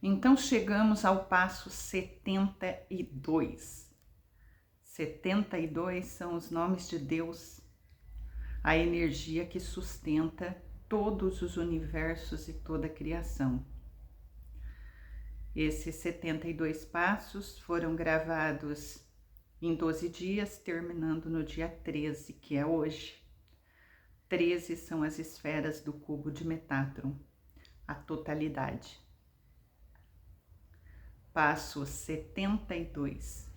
Então chegamos ao passo 72. 72 são os nomes de Deus, a energia que sustenta todos os universos e toda a criação. Esses 72 passos foram gravados em 12 dias, terminando no dia 13, que é hoje. 13 são as esferas do cubo de Metatron, a totalidade. Passo 72,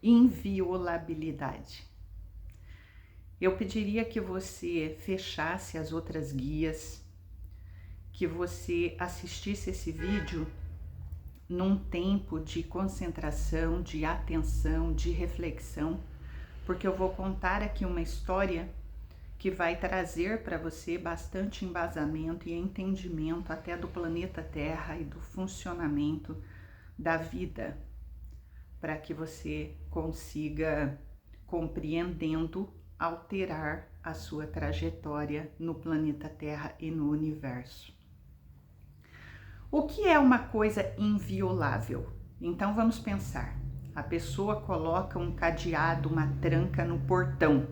inviolabilidade. Eu pediria que você fechasse as outras guias, que você assistisse esse vídeo num tempo de concentração, de atenção, de reflexão, porque eu vou contar aqui uma história que vai trazer para você bastante embasamento e entendimento até do planeta Terra e do funcionamento da vida, para que você consiga, compreendendo, alterar a sua trajetória no planeta Terra e no universo. O que é uma coisa inviolável? Então vamos pensar. A pessoa coloca um cadeado, uma tranca no portão,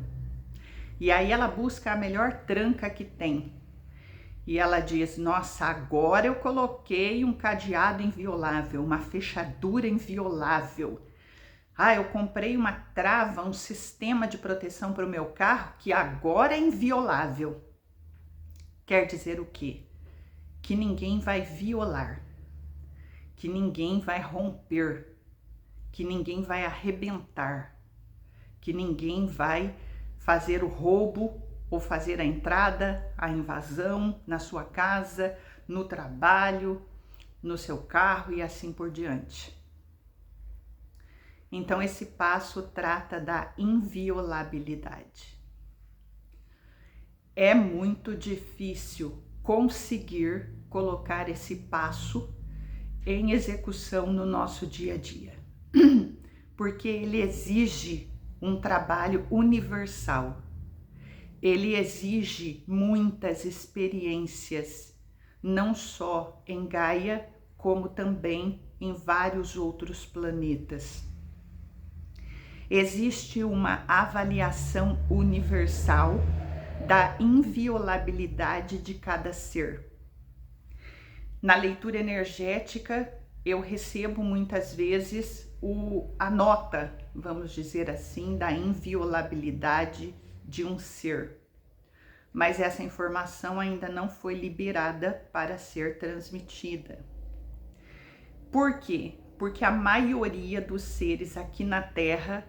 e aí ela busca a melhor tranca que tem. E ela diz: nossa, agora eu coloquei um cadeado inviolável, uma fechadura inviolável. Eu comprei uma trava, um sistema de proteção para o meu carro que agora é inviolável. Quer dizer o quê? Que ninguém vai violar, que ninguém vai romper, que ninguém vai arrebentar, que ninguém vai fazer o roubo ou fazer a entrada, a invasão na sua casa, no trabalho, no seu carro e assim por diante. Então esse passo trata da inviolabilidade. É muito difícil conseguir colocar esse passo em execução no nosso dia a dia, porque ele exige um trabalho universal. Ele exige muitas experiências, não só em Gaia, como também em vários outros planetas. Existe uma avaliação universal da inviolabilidade de cada ser. Na leitura energética, eu recebo muitas vezes a nota, vamos dizer assim, da inviolabilidade de um ser. Mas essa informação ainda não foi liberada para ser transmitida. Por quê? Porque a maioria dos seres aqui na Terra,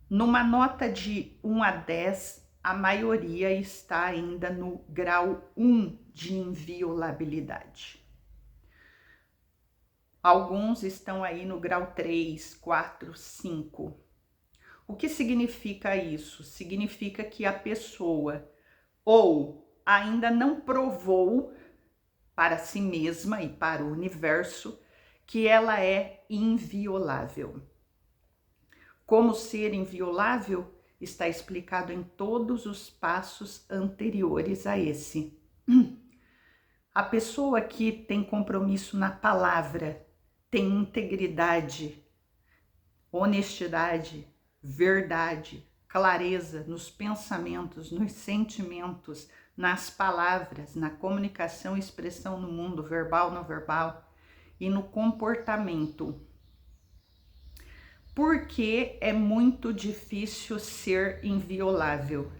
numa nota de 1 a 10, a maioria está ainda no grau 1 de inviolabilidade. Alguns estão aí no grau 3, 4, 5. O que significa isso? Significa que a pessoa ou ainda não provou para si mesma e para o universo que ela é inviolável. Como ser inviolável está explicado em todos os passos anteriores a esse. A pessoa que tem compromisso na palavra, tem integridade, honestidade, verdade, clareza nos pensamentos, nos sentimentos, nas palavras, na comunicação e expressão no mundo, verbal, não verbal, e no comportamento. Porque é muito difícil ser inviolável,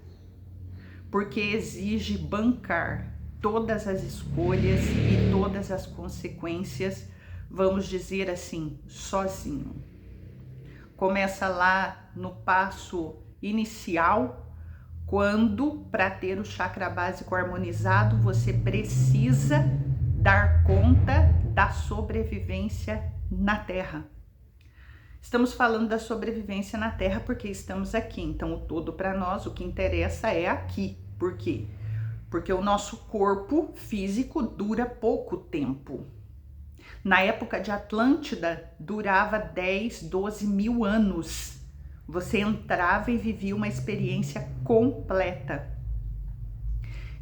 porque exige bancar todas as escolhas e todas as consequências, vamos dizer assim, sozinho. Começa lá no passo inicial, quando, para ter o chakra básico harmonizado, você precisa dar conta da sobrevivência na Terra. Estamos falando da sobrevivência na Terra porque estamos aqui, então o todo para nós, o que interessa é aqui. Por quê? Porque o nosso corpo físico dura pouco tempo. Na época de Atlântida, durava 10, 12 mil anos. Você entrava e vivia uma experiência completa.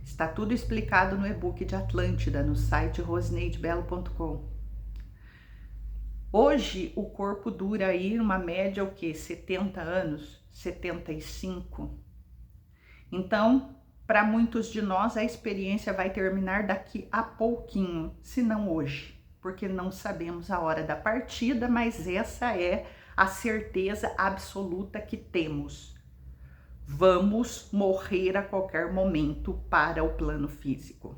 Está tudo explicado no e-book de Atlântida, no site rosineidebello.com. Hoje o corpo dura aí uma média o quê? 70 anos, 75. Então, para muitos de nós a experiência vai terminar daqui a pouquinho, se não hoje, porque não sabemos a hora da partida, mas essa é a certeza absoluta que temos. Vamos morrer a qualquer momento para o plano físico.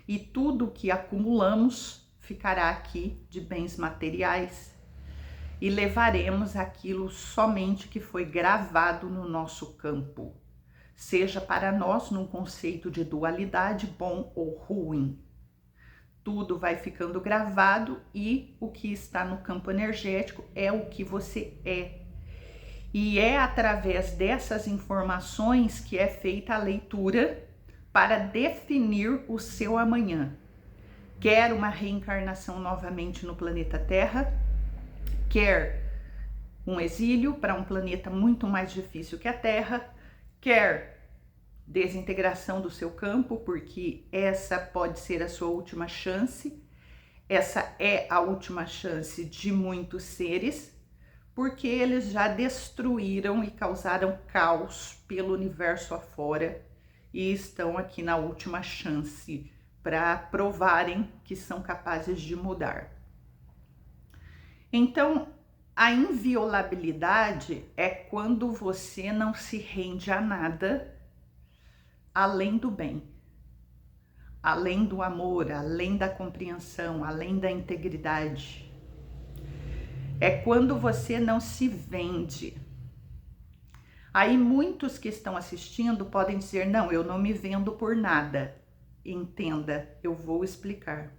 E tudo que acumulamos ficará aqui de bens materiais e levaremos aquilo somente que foi gravado no nosso campo, seja para nós num conceito de dualidade bom ou ruim. Tudo vai ficando gravado e o que está no campo energético é o que você é. E é através dessas informações que é feita a leitura para definir o seu amanhã. Quer uma reencarnação novamente no planeta Terra? Quer um exílio para um planeta muito mais difícil que a Terra? Quer desintegração do seu campo, porque essa pode ser a sua última chance. Essa é a última chance de muitos seres, porque eles já destruíram e causaram caos pelo universo afora e estão aqui na última chance para provarem que são capazes de mudar. Então, a inviolabilidade é quando você não se rende a nada além do bem, além do amor, além da compreensão, além da integridade. É quando você não se vende. Aí muitos que estão assistindo podem dizer, não, eu não me vendo por nada. Entenda, eu vou explicar.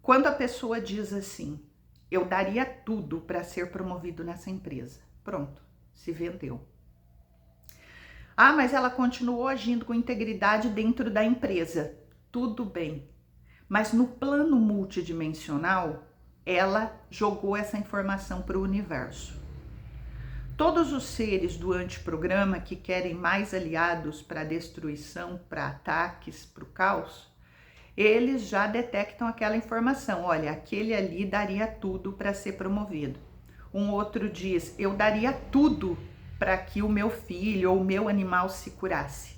Quando a pessoa diz assim, eu daria tudo para ser promovido nessa empresa. Pronto, se vendeu. Ah, mas ela continuou agindo com integridade dentro da empresa. Tudo bem. Mas no plano multidimensional, ela jogou essa informação para o universo. Todos os seres do antiprograma que querem mais aliados para destruição, para ataques, para o caos, eles já detectam aquela informação. Olha, aquele ali daria tudo para ser promovido. Um outro diz, eu daria tudo para que o meu filho ou o meu animal se curasse.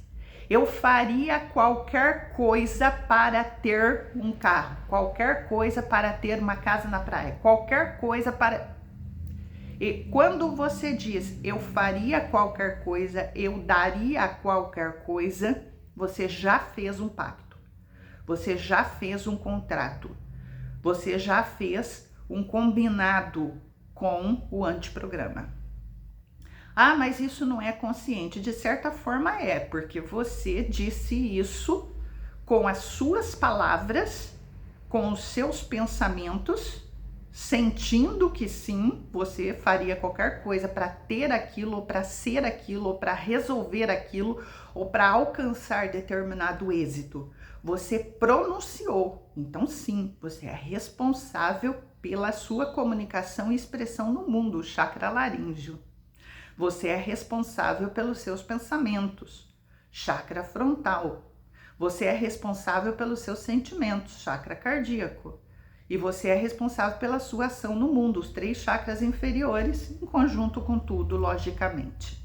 Eu faria qualquer coisa para ter um carro, qualquer coisa para ter uma casa na praia, qualquer coisa para... E quando você diz, eu faria qualquer coisa, eu daria qualquer coisa, você já fez um pacto, você já fez um contrato, você já fez um combinado com o antiprograma. Ah, mas isso não é consciente. De certa forma é, porque você disse isso com as suas palavras, com os seus pensamentos, sentindo que sim, você faria qualquer coisa para ter aquilo, ou para ser aquilo, ou para resolver aquilo, ou para alcançar determinado êxito. Você pronunciou. Então sim, você é responsável pela sua comunicação e expressão no mundo, o chakra laríngeo. Você é responsável pelos seus pensamentos, chakra frontal. Você é responsável pelos seus sentimentos, chakra cardíaco. E você é responsável pela sua ação no mundo, os 3 chakras inferiores, em conjunto com tudo, logicamente.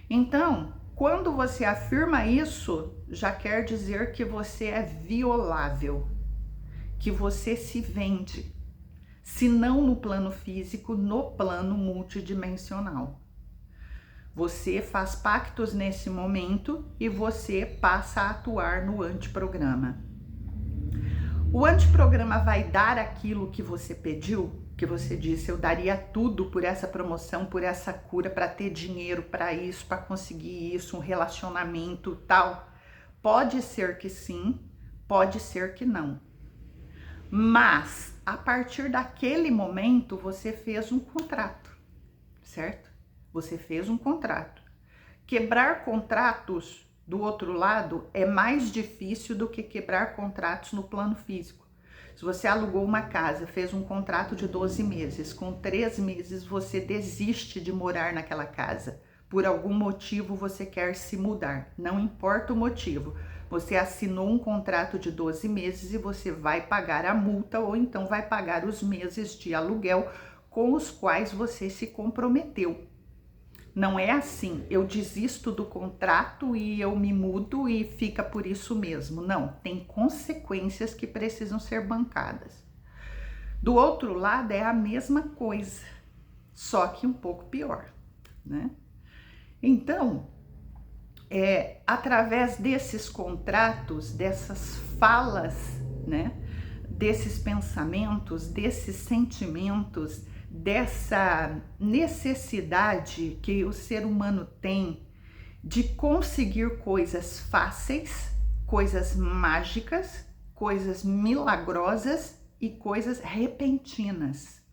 Então, quando você afirma isso, já quer dizer que você é violável, que você se vende, se não no plano físico, no plano multidimensional. Você faz pactos nesse momento e você passa a atuar no antiprograma. O antiprograma vai dar aquilo que você pediu, que você disse, eu daria tudo por essa promoção, por essa cura, para ter dinheiro, para isso, para conseguir isso, um relacionamento tal. Pode ser que sim, pode ser que não. Mas, a partir daquele momento, você fez um contrato, certo? Você fez um contrato. Quebrar contratos do outro lado é mais difícil do que quebrar contratos no plano físico. Se você alugou uma casa, fez um contrato de 12 meses, com 3 meses você desiste de morar naquela casa. Por algum motivo você quer se mudar, não importa o motivo. Você assinou um contrato de 12 meses e você vai pagar a multa ou então vai pagar os meses de aluguel com os quais você se comprometeu. Não é assim, eu desisto do contrato e eu me mudo e fica por isso mesmo. Não, tem consequências que precisam ser bancadas. Do outro lado é a mesma coisa, só que um pouco pior, né? Então, através desses contratos, dessas falas, né? Desses pensamentos, desses sentimentos, dessa necessidade que o ser humano tem de conseguir coisas fáceis, coisas mágicas, coisas milagrosas e coisas repentinas.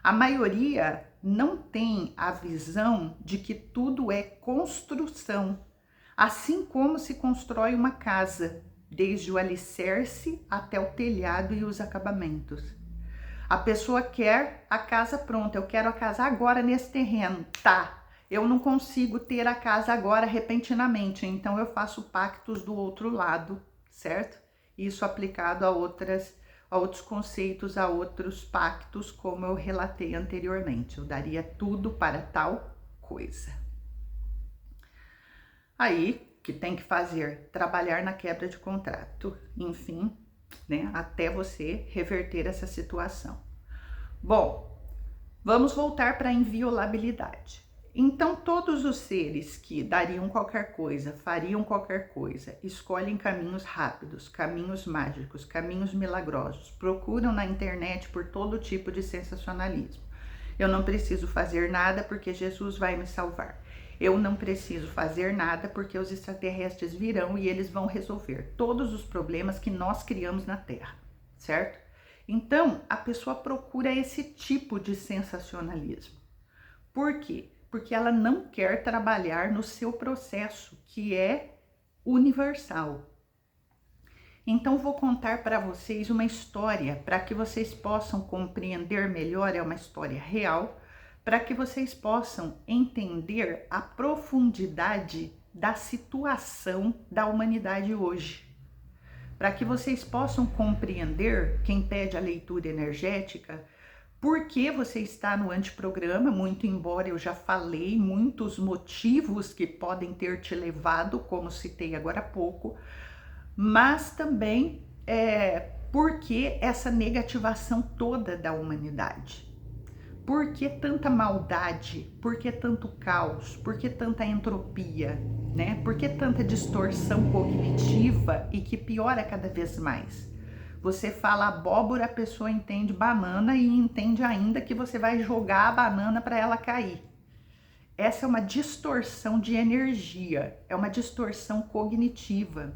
A maioria não tem a visão de que tudo é construção, assim como se constrói uma casa, desde o alicerce até o telhado e os acabamentos. A pessoa quer a casa pronta, eu quero a casa agora nesse terreno, tá? Eu não consigo ter a casa agora repentinamente, então eu faço pactos do outro lado, certo? Isso aplicado a outros conceitos, a outros pactos, como eu relatei anteriormente. Eu daria tudo para tal coisa. Aí, que tem que fazer? Trabalhar na quebra de contrato, enfim, né? Até você reverter essa situação. Bom, vamos voltar para a inviolabilidade. Então, todos os seres que dariam qualquer coisa, fariam qualquer coisa, escolhem caminhos rápidos, caminhos mágicos, caminhos milagrosos, procuram na internet por todo tipo de sensacionalismo. Eu não preciso fazer nada porque Jesus vai me salvar. Eu não preciso fazer nada porque os extraterrestres virão e eles vão resolver todos os problemas que nós criamos na Terra, certo? Então, a pessoa procura esse tipo de sensacionalismo. Por quê? Porque ela não quer trabalhar no seu processo, que é universal. Então, vou contar para vocês uma história para que vocês possam compreender melhor, é uma história real, para que vocês possam entender a profundidade da situação da humanidade hoje. Para que vocês possam compreender, quem pede a leitura energética, por que você está no anteprograma, muito embora eu já falei muitos motivos que podem ter te levado, como citei agora há pouco, mas também por que essa negativação toda da humanidade. Por que tanta maldade? Por que tanto caos? Por que tanta entropia? Né? Por que tanta distorção cognitiva e que piora cada vez mais? Você fala abóbora, a pessoa entende banana e entende ainda que você vai jogar a banana para ela cair. Essa é uma distorção de energia, é uma distorção cognitiva.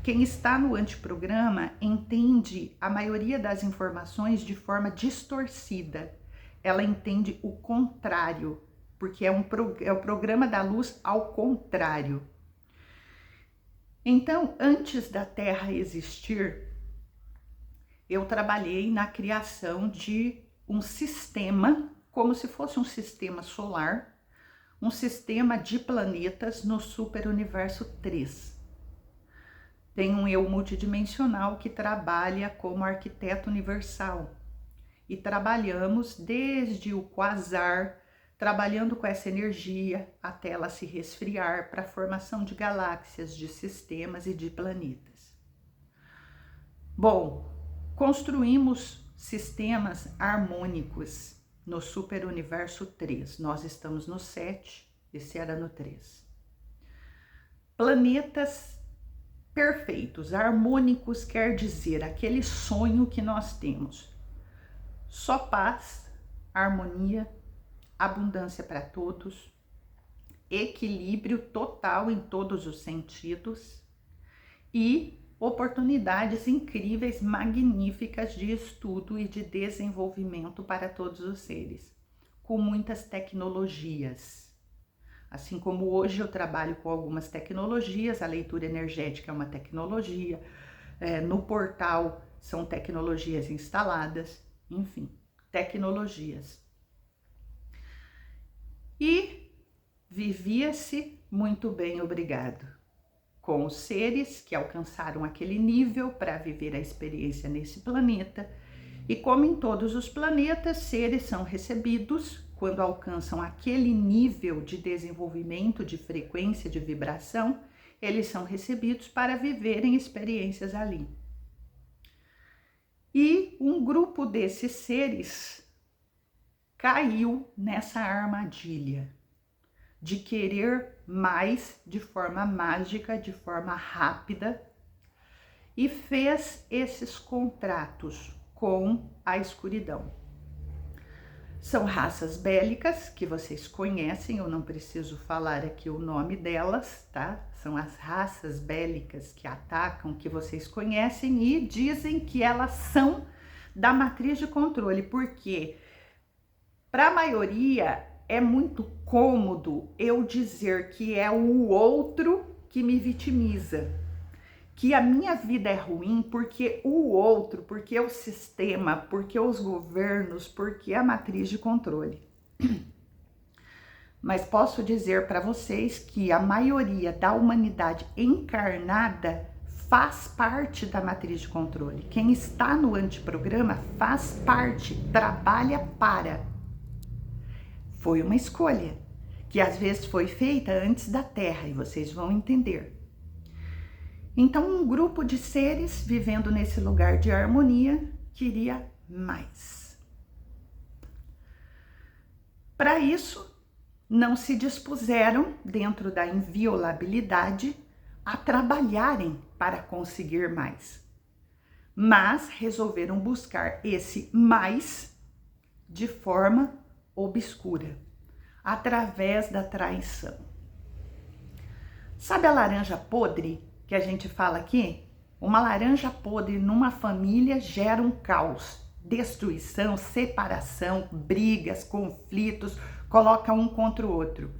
Quem está no anteprograma entende a maioria das informações de forma distorcida. Ela entende o contrário, porque é o programa da luz ao contrário. Então, antes da Terra existir, eu trabalhei na criação de um sistema, como se fosse um sistema solar, um sistema de planetas no superuniverso 3. Tem um eu multidimensional que trabalha como arquiteto universal. E trabalhamos desde o quasar, trabalhando com essa energia até ela se resfriar para a formação de galáxias, de sistemas e de planetas. Bom, construímos sistemas harmônicos no superuniverso 3. Nós estamos no 7, esse era no 3. Planetas perfeitos, harmônicos quer dizer aquele sonho que nós temos. Só paz, harmonia, abundância para todos, equilíbrio total em todos os sentidos e oportunidades incríveis, magníficas de estudo e de desenvolvimento para todos os seres, com muitas tecnologias. Assim como hoje eu trabalho com algumas tecnologias, a leitura energética é uma tecnologia, no portal são tecnologias instaladas, enfim, tecnologias. E vivia-se muito bem, obrigado. com os seres que alcançaram aquele nível para viver a experiência nesse planeta. E como em todos os planetas, seres são recebidos quando alcançam aquele nível de desenvolvimento, de frequência, de vibração, eles são recebidos para viverem experiências ali. E um grupo desses seres caiu nessa armadilha de querer mais de forma mágica, de forma rápida, e fez esses contratos com a escuridão. São raças bélicas que vocês conhecem, eu não preciso falar aqui o nome delas, tá? São as raças bélicas que atacam, que vocês conhecem e dizem que elas são da matriz de controle, porque para a maioria é muito cômodo eu dizer que é o outro que me vitimiza, que a minha vida é ruim porque o outro, porque o sistema, porque os governos, porque a matriz de controle. Mas posso dizer para vocês que a maioria da humanidade encarnada faz parte da matriz de controle. Quem está no antiprograma faz parte, trabalha para. Foi uma escolha que às vezes foi feita antes da Terra e vocês vão entender. Então, um grupo de seres vivendo nesse lugar de harmonia queria mais. Para isso, não se dispuseram, dentro da inviolabilidade, a trabalharem para conseguir mais, mas resolveram buscar esse mais de forma obscura, através da traição. Sabe a laranja podre que a gente fala aqui? Uma laranja podre numa família gera um caos, destruição, separação, brigas, conflitos, coloca um contra o outro.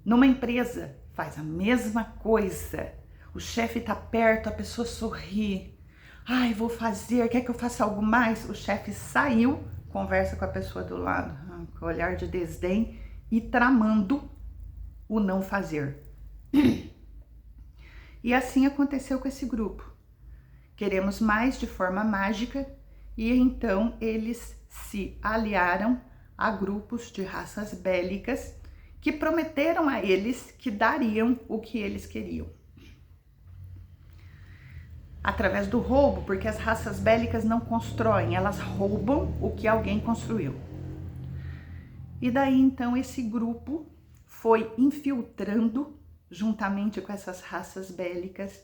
Numa empresa faz a mesma coisa. O chefe tá perto, a pessoa sorri. Ai, vou fazer, quer que eu faça algo mais? O chefe saiu, conversa com a pessoa do lado, com olhar de desdém e tramando o não fazer. E assim aconteceu com esse grupo. Queremos mais de forma mágica e então eles se aliaram a grupos de raças bélicas que prometeram a eles que dariam o que eles queriam. Através do roubo, porque as raças bélicas não constroem, elas roubam o que alguém construiu. E daí então esse grupo foi infiltrando juntamente com essas raças bélicas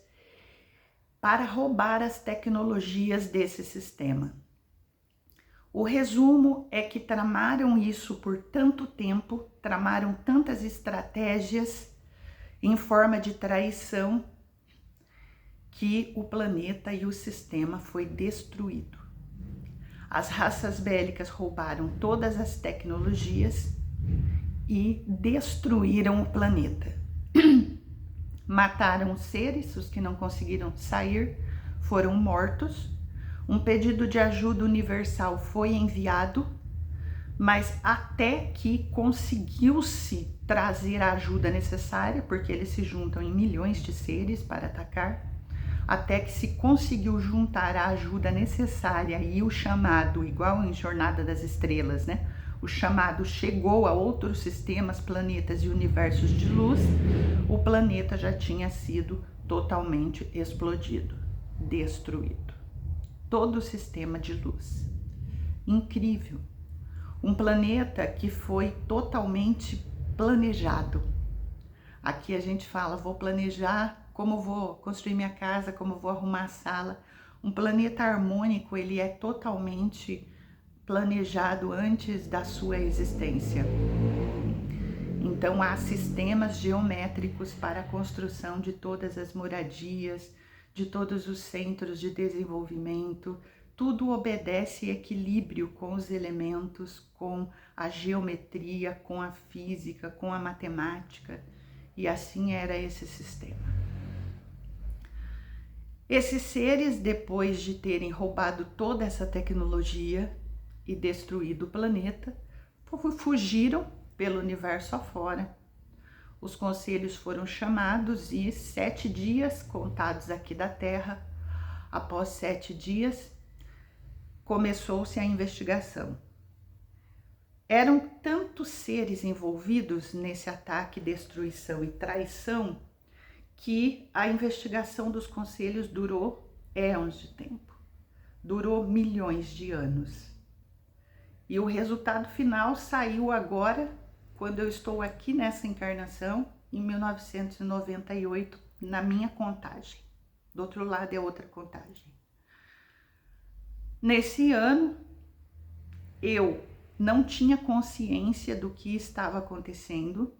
para roubar as tecnologias desse sistema. O resumo é que tramaram isso por tanto tempo, tramaram tantas estratégias em forma de traição, que o planeta e o sistema foi destruído. As raças bélicas roubaram todas as tecnologias e destruíram o planeta. Mataram os seres, os que não conseguiram sair foram mortos. Um pedido de ajuda universal foi enviado, mas até que conseguiu-se trazer a ajuda necessária, porque eles se juntam em milhões de seres para atacar, até que se conseguiu juntar a ajuda necessária e o chamado, igual em Jornada das Estrelas, né? O chamado chegou a outros sistemas, planetas e universos de luz, o planeta já tinha sido totalmente explodido, destruído. Todo o sistema de luz. Incrível. Um planeta que foi totalmente planejado. Aqui a gente fala, vou planejar como vou construir minha casa, como vou arrumar a sala. Um planeta harmônico, ele é totalmente planejado antes da sua existência. Então há sistemas geométricos para a construção de todas as moradias, de todos os centros de desenvolvimento. Tudo obedece equilíbrio com os elementos, com a geometria, com a física, com a matemática. E assim era esse sistema. Esses seres, depois de terem roubado toda essa tecnologia e destruído o planeta, fugiram pelo universo afora. os conselhos foram chamados e 7 dias contados aqui da Terra, após 7 dias, começou-se a investigação. Eram tantos seres envolvidos nesse ataque, destruição e traição que a investigação dos conselhos durou éons de tempo, durou milhões de anos. E o resultado final saiu agora, quando eu estou aqui nessa encarnação, em 1998, na minha contagem. Do outro lado é outra contagem. Nesse ano, eu não tinha consciência do que estava acontecendo,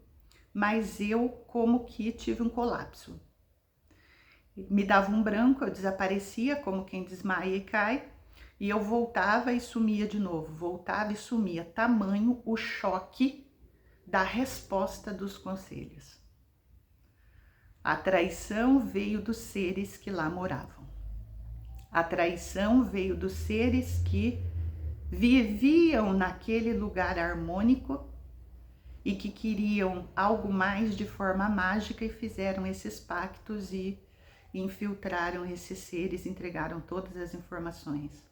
mas eu como que tive um colapso. Me dava um branco, eu desaparecia como quem desmaia e cai, e eu voltava e sumia de novo, voltava e sumia, tamanho o choque da resposta dos conselhos. A traição veio dos seres que lá moravam. A traição veio dos seres que viviam naquele lugar harmônico e que queriam algo mais de forma mágica e fizeram esses pactos e infiltraram esses seres, entregaram todas as informações.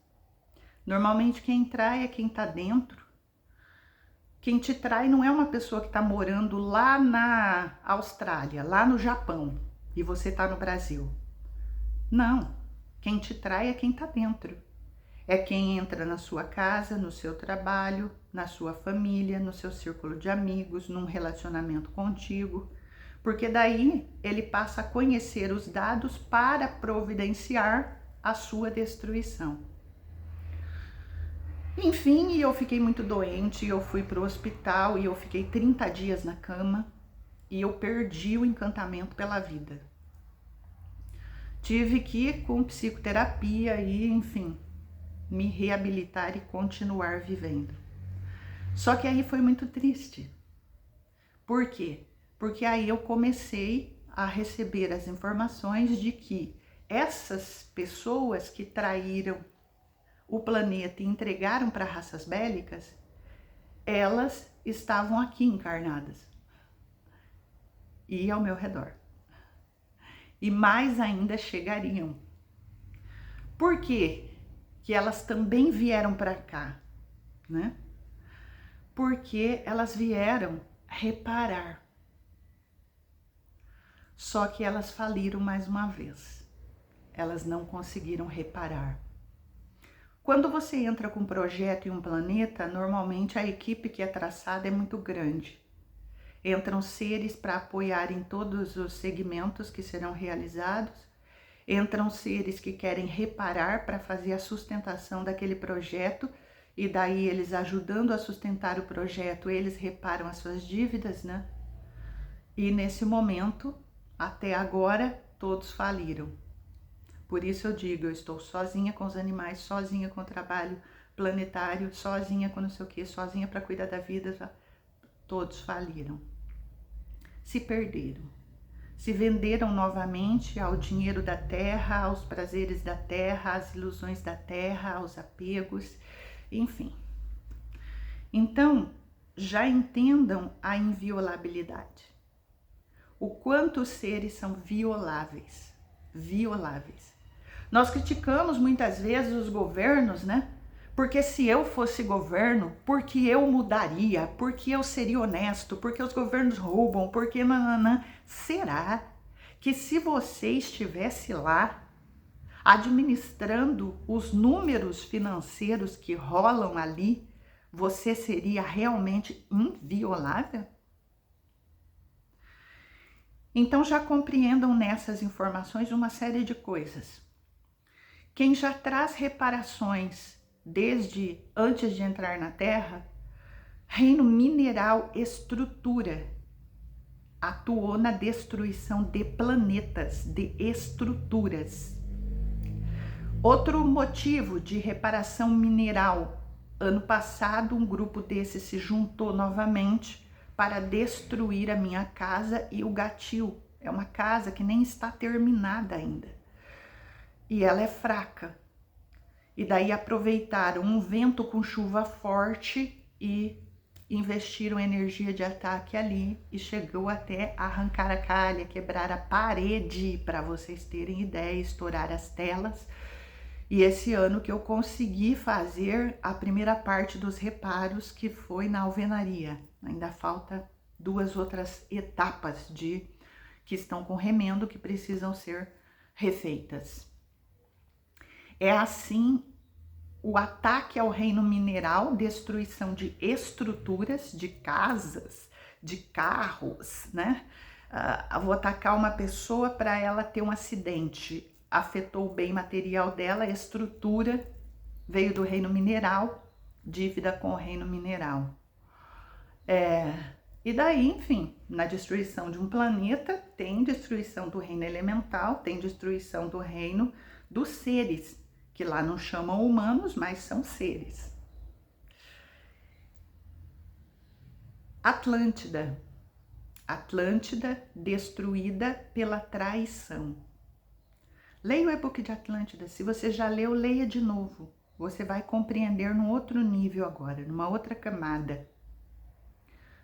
Normalmente quem trai é quem está dentro. Quem te trai não é uma pessoa que está morando lá na Austrália, lá no Japão, e você está no Brasil. Não, quem te trai é quem está dentro. É quem entra na sua casa, no seu trabalho, na sua família, no seu círculo de amigos, num relacionamento contigo, porque daí ele passa a conhecer os dados para providenciar a sua destruição. Enfim, eu fiquei muito doente, eu fui para o hospital e eu fiquei 30 dias na cama e eu perdi o encantamento pela vida. Tive que ir com psicoterapia e, enfim, me reabilitar e continuar vivendo. Só que aí foi muito triste. Por quê? Porque aí eu comecei a receber as informações de que essas pessoas que traíram o planeta e entregaram para raças bélicas, elas estavam aqui encarnadas e ao meu redor. E mais ainda chegariam. Por quê que elas também vieram para cá, né? Porque elas vieram reparar. Só que elas faliram mais uma vez. Elas não conseguiram reparar. Quando você entra com um projeto em um planeta, normalmente a equipe que é traçada é muito grande. Entram seres para apoiar em todos os segmentos que serão realizados. Entram seres que querem reparar para fazer a sustentação daquele projeto e daí eles ajudando a sustentar o projeto, eles reparam as suas dívidas, né? E nesse momento, até agora, todos faliram. Por isso eu digo, eu estou sozinha com os animais, sozinha com o trabalho planetário, sozinha com não sei o que, sozinha para cuidar da vida. Todos faliram. Se perderam. Se venderam novamente ao dinheiro da terra, aos prazeres da terra, às ilusões da terra, aos apegos, enfim. Então, já entendam a inviolabilidade. O quanto os seres são violáveis. Violáveis. Nós criticamos muitas vezes os governos, né? Porque se eu fosse governo, porque eu mudaria, porque eu seria honesto, porque os governos roubam, porque nananã. Será que se você estivesse lá administrando os números financeiros que rolam ali, você seria realmente inviolável? Então já compreendam nessas informações uma série de coisas. Quem já traz reparações desde antes de entrar na Terra, reino mineral estrutura, atuou na destruição de planetas, de estruturas. Outro motivo de reparação mineral, ano passado um grupo desses se juntou novamente para destruir a minha casa e o Gatil. É uma casa que nem está terminada ainda. E ela é fraca. E daí aproveitaram um vento com chuva forte e investiram energia de ataque ali e chegou até arrancar a calha, quebrar a parede, para vocês terem ideia, estourar as telas. E esse ano que eu consegui fazer a primeira parte dos reparos, que foi na alvenaria. Ainda falta 2 outras etapas que estão com remendo, que precisam ser refeitas. É assim o ataque ao reino mineral, destruição de estruturas, de casas, de carros, né? Vou atacar uma pessoa para ela ter um acidente. Afetou o bem material dela, a estrutura veio do reino mineral, dívida com o reino mineral. E daí, enfim, na destruição de um planeta, tem destruição do reino elemental, tem destruição do reino dos seres, que lá não chamam humanos, mas são seres. Atlântida. Atlântida destruída pela traição. Leia o e-book de Atlântida. Se você já leu, leia de novo. Você vai compreender num outro nível agora, numa outra camada.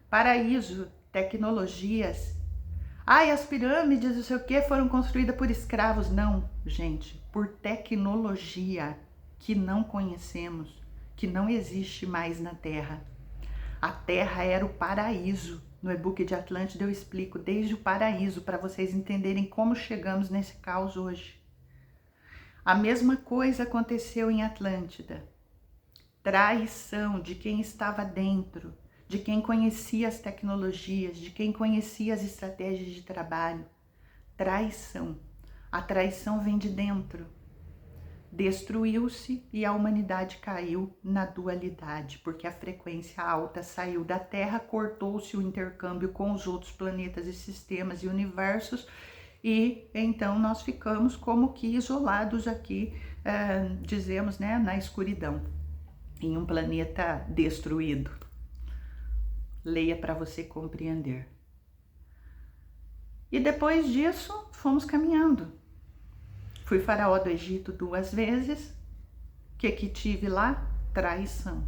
Paraíso, tecnologias. Ai, as pirâmides, não sei o que, foram construídas por escravos. Não, gente, por tecnologia que não conhecemos, que não existe mais na Terra. A Terra era o paraíso. No e-book de Atlântida eu explico desde o paraíso, para vocês entenderem como chegamos nesse caos hoje. A mesma coisa aconteceu em Atlântida. Traição de quem estava dentro, de quem conhecia as tecnologias, de quem conhecia as estratégias de trabalho. Traição. A traição vem de dentro. Destruiu-se e a humanidade caiu na dualidade, porque a frequência alta saiu da Terra, cortou-se o intercâmbio com os outros planetas e sistemas e universos, e então nós ficamos como que isolados aqui, dizemos, né, na escuridão, em um planeta destruído. Leia para você compreender. E depois disso, fomos caminhando. Fui faraó do Egito 2 vezes. O que tive lá? Traição.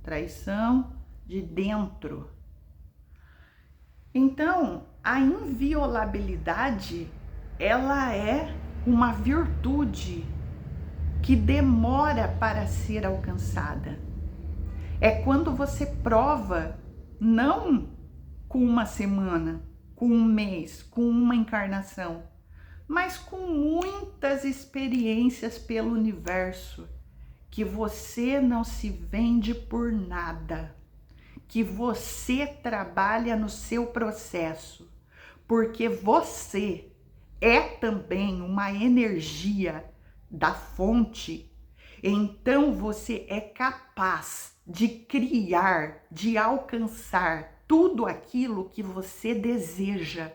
Traição de dentro. Então, a inviolabilidade, ela é uma virtude que demora para ser alcançada. É quando você prova, não com uma semana, com um mês, com uma encarnação, mas com muitas experiências pelo universo, que você não se vende por nada, que você trabalha no seu processo, porque você é também uma energia da fonte, então você é capaz de criar, de alcançar tudo aquilo que você deseja,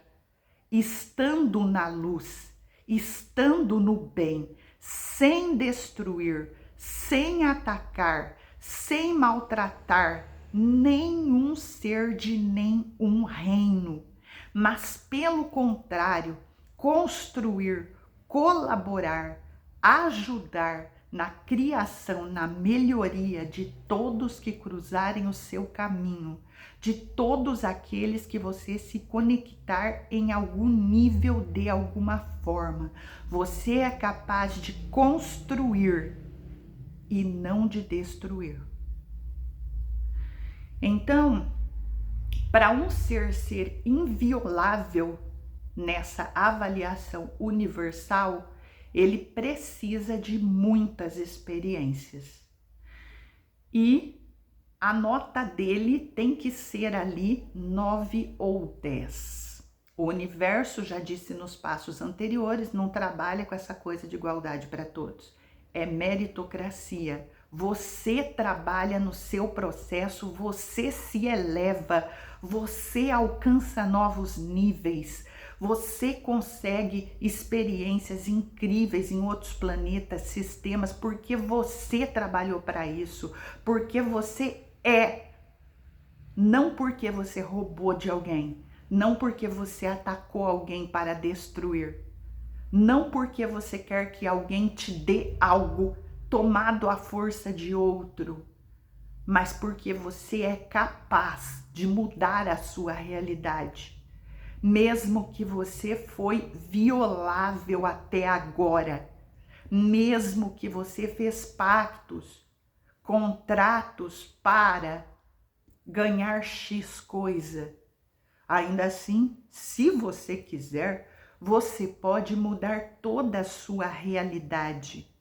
estando na luz, estando no bem, sem destruir, sem atacar, sem maltratar nenhum ser de nenhum reino, mas pelo contrário, construir, colaborar, ajudar na criação, na melhoria de todos que cruzarem o seu caminho, de todos aqueles que você se conectar em algum nível, de alguma forma. Você é capaz de construir e não de destruir. Então, para um ser inviolável nessa avaliação universal, ele precisa de muitas experiências. E a nota dele tem que ser ali 9 ou 10. O universo, já disse nos passos anteriores, não trabalha com essa coisa de igualdade para todos. É meritocracia. Você trabalha no seu processo, você se eleva, você alcança novos níveis, você consegue experiências incríveis em outros planetas, sistemas, porque você trabalhou para isso, porque você é, não porque você roubou de alguém, não porque você atacou alguém para destruir, não porque você quer que alguém te dê algo tomado à força de outro. mas porque você é capaz de mudar a sua realidade. Mesmo que você foi violável até agora, mesmo que você fez pactos, contratos para ganhar X coisa, ainda assim, se você quiser, você pode mudar toda a sua realidade.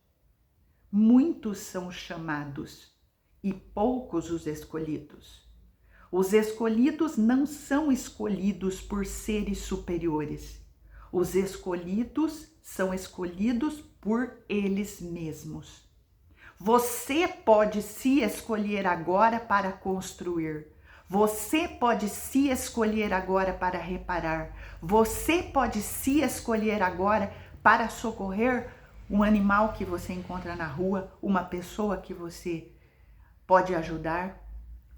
Muitos são chamados e poucos os escolhidos. Os escolhidos não são escolhidos por seres superiores. Os escolhidos são escolhidos por eles mesmos. Você pode se escolher agora para construir. Você pode se escolher agora para reparar. Você pode se escolher agora para socorrer um animal que você encontra na rua, uma pessoa que você pode ajudar.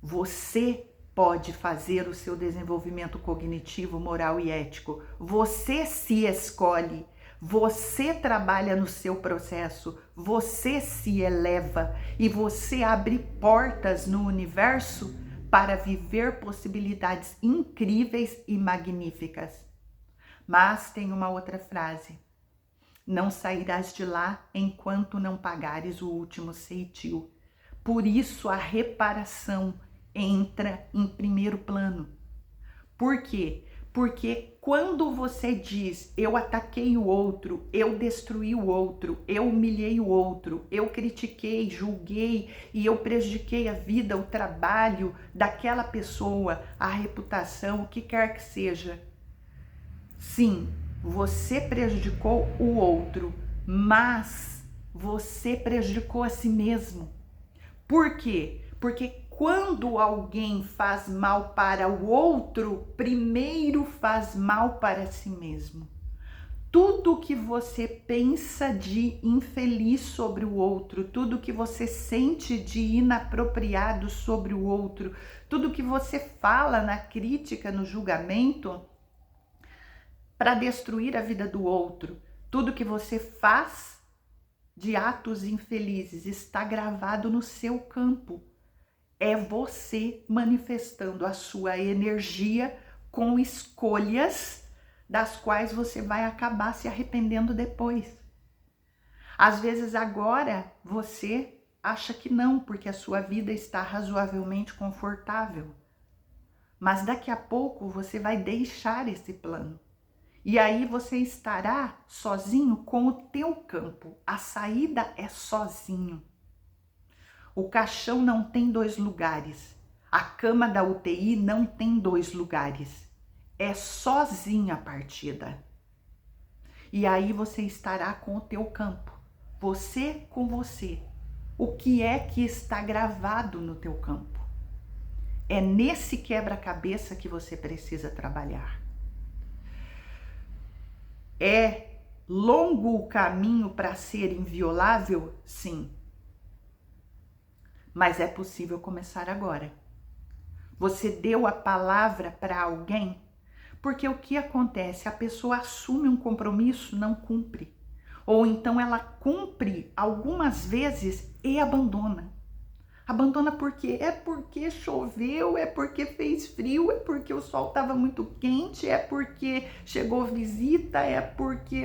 Você pode fazer o seu desenvolvimento cognitivo, moral e ético. Você se escolhe. Você trabalha no seu processo, você se eleva e você abre portas no universo para viver possibilidades incríveis e magníficas. Mas tem uma outra frase: não sairás de lá enquanto não pagares o último ceitil. Por isso a reparação entra em primeiro plano. Por quê? Porque quando você diz, eu ataquei o outro, eu destruí o outro, eu humilhei o outro, eu critiquei, julguei e eu prejudiquei a vida, o trabalho daquela pessoa, a reputação, o que quer que seja. Sim, você prejudicou o outro, mas você prejudicou a si mesmo. Por quê? Porque quando alguém faz mal para o outro, primeiro faz mal para si mesmo. Tudo que você pensa de infeliz sobre o outro, tudo que você sente de inapropriado sobre o outro, tudo que você fala na crítica, no julgamento, para destruir a vida do outro, tudo que você faz de atos infelizes está gravado no seu campo. É você manifestando a sua energia com escolhas das quais você vai acabar se arrependendo depois. Às vezes agora você acha que não, porque a sua vida está razoavelmente confortável. Mas daqui a pouco você vai deixar esse plano. E aí você estará sozinho com o teu campo. A saída é sozinho. O caixão não tem 2 lugares. A cama da UTI não tem 2 lugares. É sozinha a partida. E aí você estará com o teu campo. Você com você. O que é que está gravado no teu campo? É nesse quebra-cabeça que você precisa trabalhar. É longo o caminho para ser inviolável? Sim. Mas é possível começar agora. Você deu a palavra para alguém? Porque o que acontece? A pessoa assume um compromisso, não cumpre. Ou então ela cumpre algumas vezes e abandona. Abandona por quê? É porque choveu, é porque fez frio, é porque o sol estava muito quente, é porque chegou visita, é porque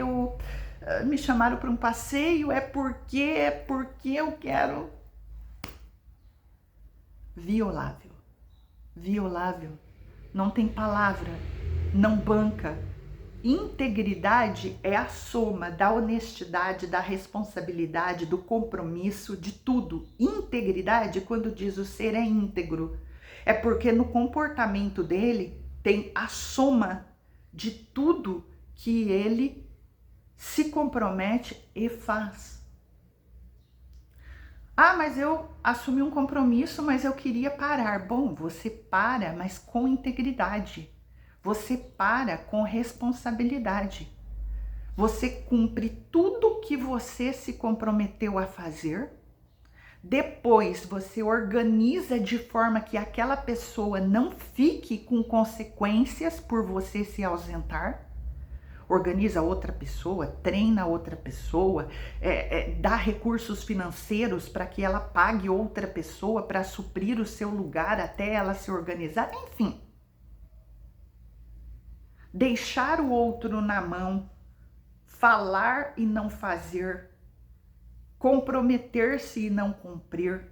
me chamaram para um passeio, é porque eu quero. Violável. Violável. Não tem palavra, não banca. Integridade é a soma da honestidade, da responsabilidade, do compromisso, de tudo. Integridade, quando diz o ser é íntegro, é porque no comportamento dele tem a soma de tudo que ele se compromete e faz. Ah, mas eu assumi um compromisso, mas eu queria parar. Bom, você para, mas com integridade. Você para com responsabilidade. Você cumpre tudo que você se comprometeu a fazer. Depois você organiza de forma que aquela pessoa não fique com consequências por você se ausentar. organiza outra pessoa, treina outra pessoa, dá recursos financeiros para que ela pague outra pessoa para suprir o seu lugar até ela se organizar, enfim. Deixar o outro na mão, falar e não fazer, comprometer-se e não cumprir,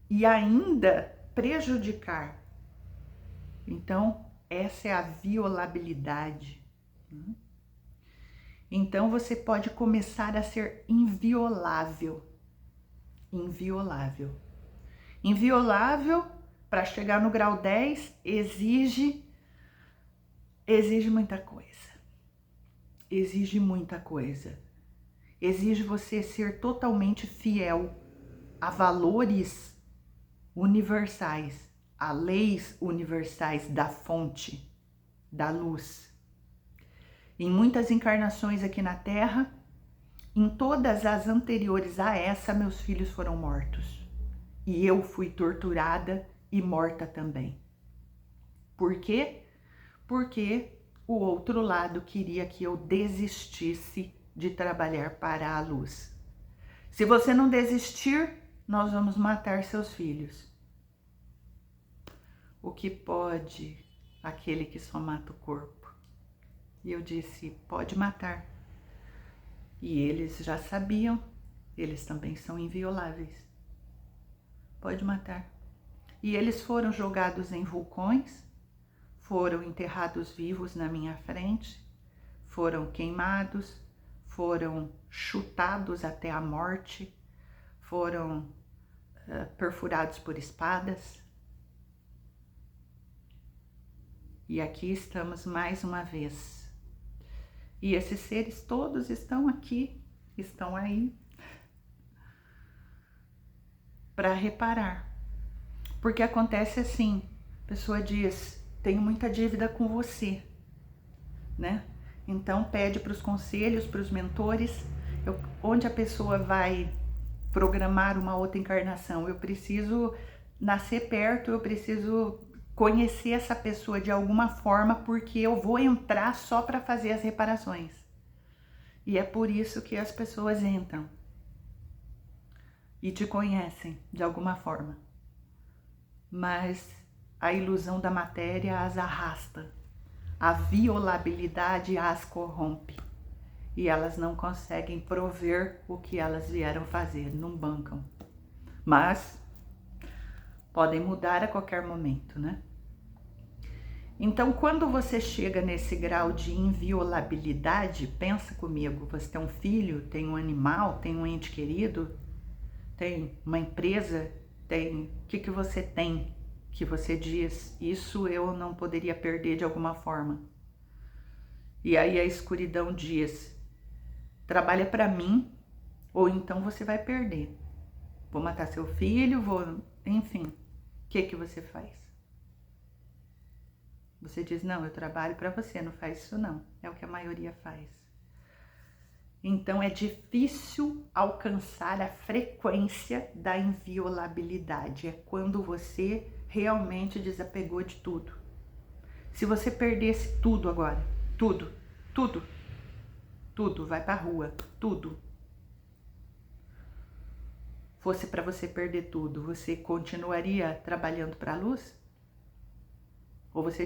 e ainda prejudicar. Então, essa é a violabilidade. Então, você pode começar a ser inviolável. Inviolável. Inviolável, para chegar no grau 10, exige muita coisa. Exige muita coisa. Exige você ser totalmente fiel a valores universais, a leis universais da fonte, da luz. Em muitas encarnações aqui na Terra, em todas as anteriores a essa, meus filhos foram mortos. E eu fui torturada e morta também. Por quê? Porque o outro lado queria que eu desistisse de trabalhar para a luz. Se você não desistir, nós vamos matar seus filhos. O que pode aquele que só mata o corpo? E eu disse, pode matar. E eles já sabiam, eles também são invioláveis. Pode matar. E eles foram jogados em vulcões, foram enterrados vivos na minha frente, foram queimados, foram chutados até a morte, foram perfurados por espadas. E aqui estamos mais uma vez. E esses seres todos estão aqui, estão aí, para reparar. Porque acontece assim, a pessoa diz, tenho muita dívida com você, né? Então pede para os conselhos, para os mentores, onde a pessoa vai programar uma outra encarnação. Eu preciso nascer perto, eu preciso conhecer essa pessoa de alguma forma, porque eu vou entrar só para fazer as reparações. E é por isso que as pessoas entram e te conhecem de alguma forma. Mas a ilusão da matéria as arrasta, a violabilidade as corrompe e elas não conseguem prover o que elas vieram fazer, não bancam. Mas podem mudar a qualquer momento, né? Então, quando você chega nesse grau de inviolabilidade, pensa comigo, você tem um filho, tem um animal, tem um ente querido, tem uma empresa, tem... O que você tem que você diz, isso eu não poderia perder de alguma forma? E aí a escuridão diz, trabalha para mim, ou então você vai perder. Vou matar seu filho, enfim, o que você faz? Você diz, não, eu trabalho para você, não faz isso não. É o que a maioria faz. Então é difícil alcançar a frequência da inviolabilidade. É quando você realmente desapegou de tudo. Se você perdesse tudo agora, tudo, vai pra rua, tudo. Fosse para você perder tudo, você continuaria trabalhando para a luz? Ou você